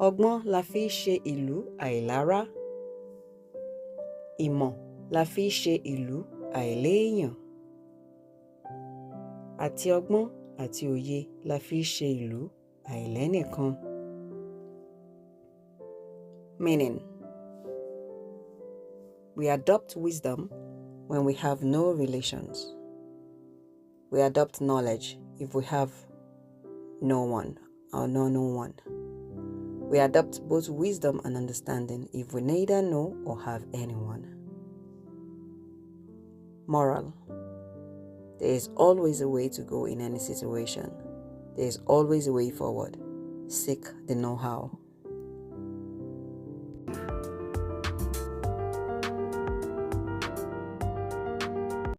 Ọgbọ́n la fi ṣe ìlú àìlárá. Ìmọ̀ la fi ṣe ìlú àìléèyàn. Àti ọgbọ́n àti òye la fi ṣe ìlú àìlẹ nìkan. Meaning, we adopt wisdom when we have no relations. We adopt knowledge if we have no one or know no one. We adopt both wisdom and understanding if we neither know or have anyone. Moral: there is always a way to go in any situation. There is always a way forward. Seek the know-how.